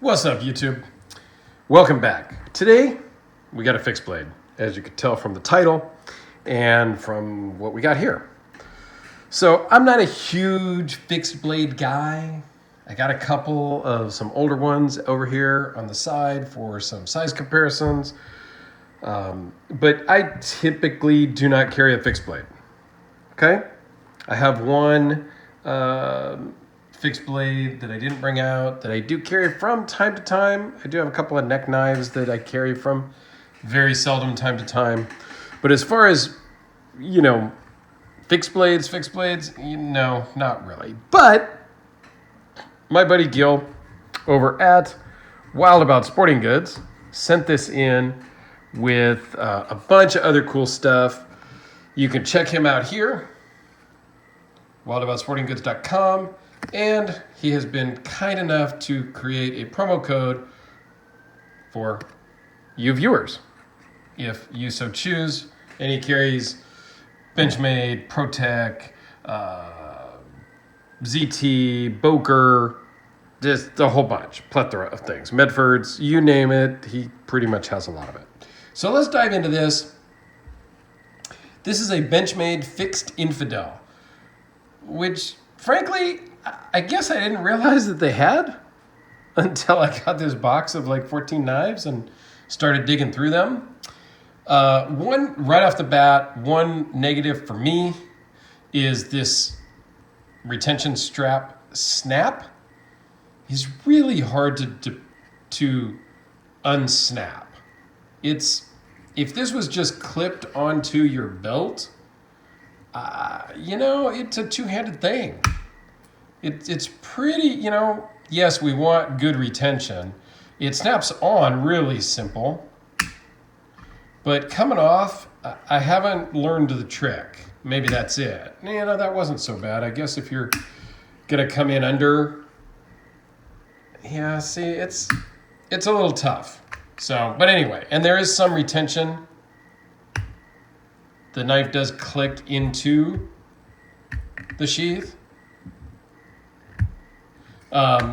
What's up, YouTube? Welcome back. Today, we got a fixed blade, as you could tell from the title and from what we got here. So I'm not a huge fixed blade guy. I got a couple of some older ones over here on the side for some size comparisons. But I typically do not carry a fixed blade. Okay? I have one fixed blade that I didn't bring out that I do carry from time to time. I do have a couple of neck knives that I carry from very seldom time to time. But as far as, fixed blades, not really. But my buddy Gil over at Wild About Sporting Goods sent this in with a bunch of other cool stuff. You can check him out here, wildaboutsportinggoods.com, and he has been kind enough to create a promo code for you viewers, if you so choose. And he carries Benchmade, ProTech, ZT, Boker, just a whole bunch, plethora of things. Medfords, you name it, he pretty much has a lot of it. So let's dive into this. This is a Benchmade fixed Infidel, which, frankly, I guess I didn't realize that they had until I got this box of like 14 knives and started digging through them. Right off the bat, one negative for me is this retention strap snap is really hard to unsnap. If this was just clipped onto your belt, it's a two-handed thing. It's pretty, yes, we want good retention. It snaps on really simple, but coming off, I haven't learned the trick. Maybe that's it. That wasn't so bad. I guess if you're gonna come in under, it's a little tough. So, but anyway, and there is some retention. The knife does click into the sheath.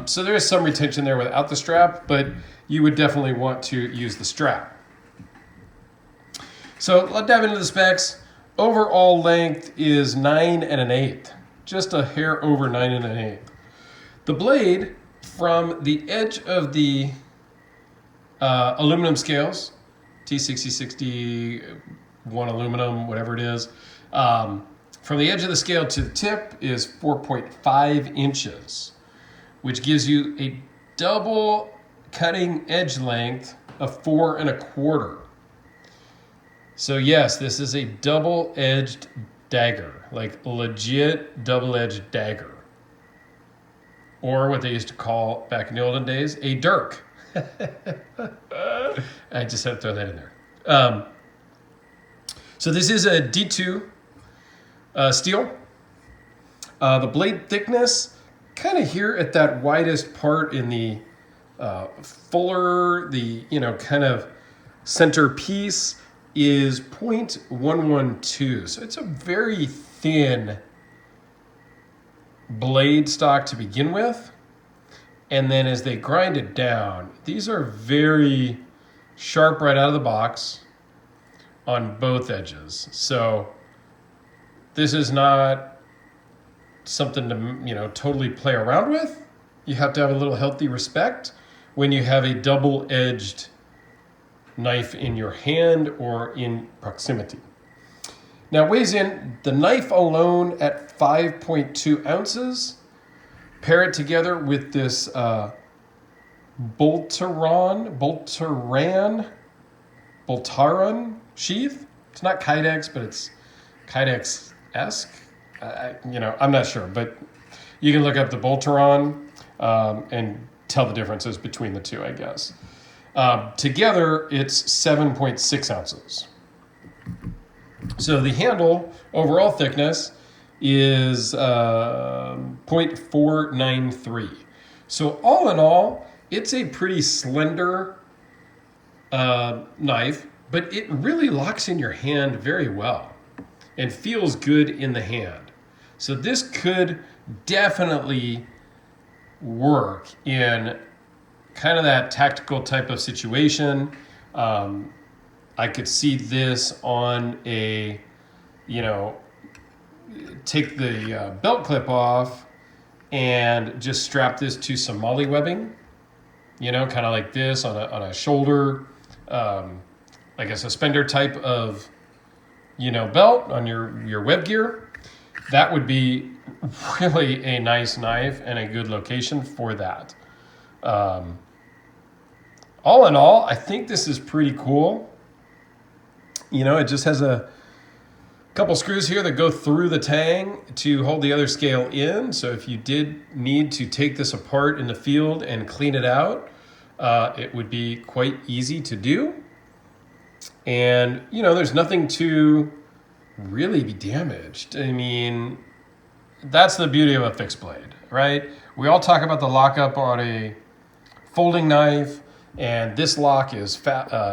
So there is some retention there without the strap, but you would definitely want to use the strap. So let's dive into the specs. Overall length is 9 1/8, just a hair over 9 1/8. The blade from the edge of the aluminum scales, T6060, 1 aluminum, whatever it is, from the edge of the scale to the tip is 4.5 inches, which gives you a double cutting edge length of 4 1/4. So yes, this is a double-edged dagger, like legit double-edged dagger. Or what they used to call, back in the olden days, a dirk. I just had to throw that in there. So this is a D2 steel. The blade thickness, kind of here at that widest part in the fuller, kind of center piece, is 0.112. So it's a very thin blade stock to begin with. And then as they grind it down, these are very sharp right out of the box on both edges. So this is not something to, totally play around with. You have to have a little healthy respect when you have a double-edged knife in your hand or in proximity. Now it weighs in the knife alone at 5.2 ounces. Pair it together with this Boltaran sheath. It's not Kydex, but it's Kydex-esque. I'm not sure, but you can look up the Boltaran and tell the differences between the two, I guess. Together, it's 7.6 ounces. So the handle overall thickness is 0.493. So all in all, it's a pretty slender knife, but it really locks in your hand very well and feels good in the hand. So this could definitely work in kind of that tactical type of situation. I could see this on a, take the belt clip off and just strap this to some molly webbing, kind of like this on a shoulder, like a suspender type of, belt on your web gear. That would be really a nice knife and a good location for that. All in all, I think this is pretty cool. It just has a couple screws here that go through the tang to hold the other scale in. So if you did need to take this apart in the field and clean it out, it would be quite easy to do. And, there's nothing to really be damaged. I mean, that's the beauty of a fixed blade, right? We all talk about the lockup on a folding knife, and this lock is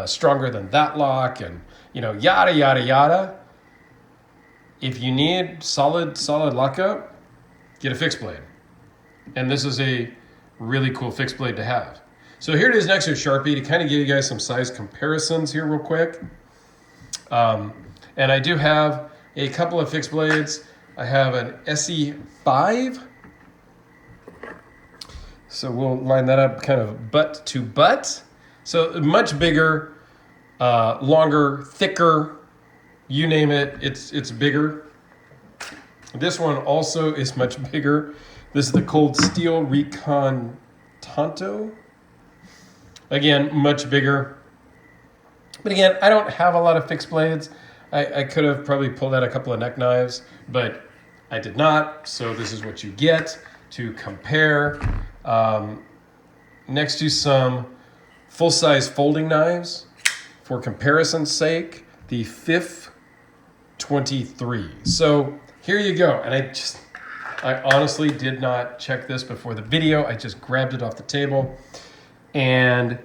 stronger than that lock, and, yada, yada, yada. If you need solid lockup, get a fixed blade. And this is a really cool fixed blade to have. So here it is next to a Sharpie to kind of give you guys some size comparisons here real quick. And I do have a couple of fixed blades. I have an SE5. So we'll line that up kind of butt to butt. So much bigger, longer, thicker, you name it, it's bigger. This one also is much bigger. This is the Cold Steel Recon Tonto. Again, much bigger. But again, I don't have a lot of fixed blades. I could have probably pulled out a couple of neck knives, but I did not. So this is what you get to compare. Next to some full-size folding knives, for comparison's sake, the FIF 23. So here you go. And I honestly did not check this before the video. I just grabbed it off the table. And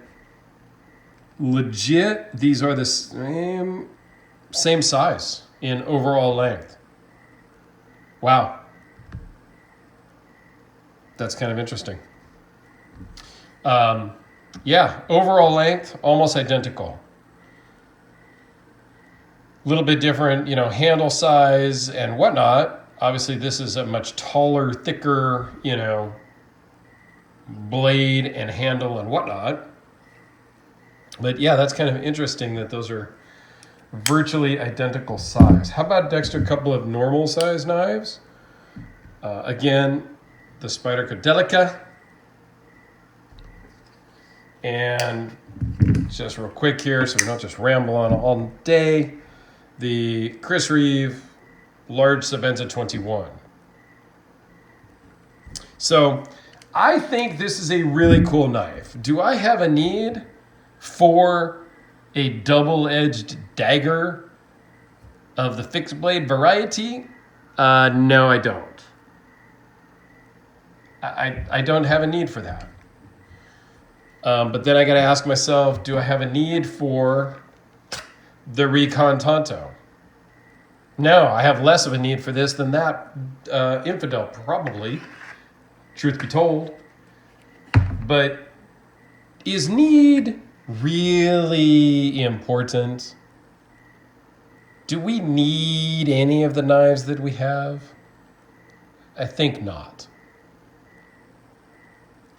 legit, these are the same size in overall length. Wow. That's kind of interesting. Yeah, overall length, almost identical. A little bit different, handle size and whatnot. Obviously, this is a much taller, thicker, blade and handle and whatnot. But yeah, that's kind of interesting that those are virtually identical size. How about next to a couple of normal size knives? Again, the Spyderco Delica. And just real quick here, so we don't just ramble on all day, the Chris Reeve Large Sabenza 21. So I think this is a really cool knife. Do I have a need for a double-edged dagger of the fixed blade variety? No, I don't. I don't have a need for that. But then I got to ask myself, do I have a need for the Recon Tonto? No, I have less of a need for this than that Infidel, probably, truth be told. But is need really important? Do we need any of the knives that we have? I think not.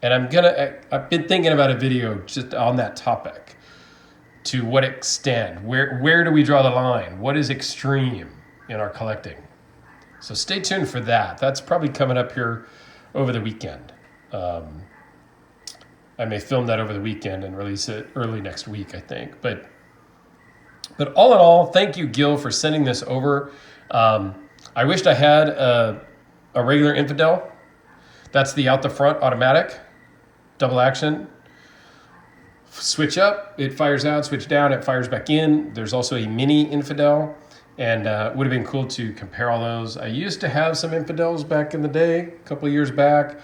And I've been thinking about a video just on that topic. To what extent? Where do we draw the line? What is extreme in our collecting? So stay tuned for that. That's probably coming up here over the weekend. I may film that over the weekend and release it early next week, I think. But all in all, thank you, Gil, for sending this over. I wished I had a regular Infidel. That's the out the front automatic. Double action, switch up, it fires out, switch down, it fires back in. There's also a mini Infidel, and it would have been cool to compare all those. I used to have some Infidels back in the day, a couple of years back,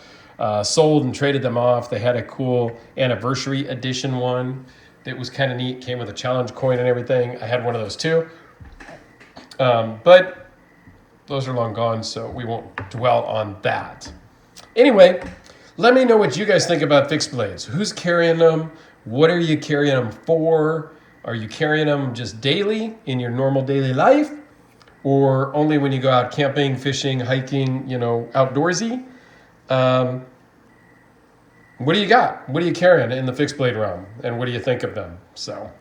sold and traded them off. They had a cool anniversary edition one that was kind of neat, came with a challenge coin and everything. I had one of those too, but those are long gone, so we won't dwell on that. Anyway, let me know what you guys think about fixed blades. Who's carrying them? What are you carrying them for? Are you carrying them just daily in your normal daily life? Or only when you go out camping, fishing, hiking, outdoorsy? What do you got? What are you carrying in the fixed blade realm? And what do you think of them? So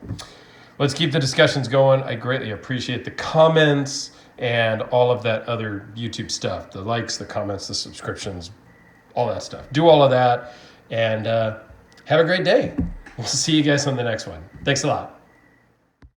let's keep the discussions going. I greatly appreciate the comments and all of that other YouTube stuff. The likes, the comments, the subscriptions, all that stuff. Do all of that and have a great day. We'll see you guys on the next one. Thanks a lot.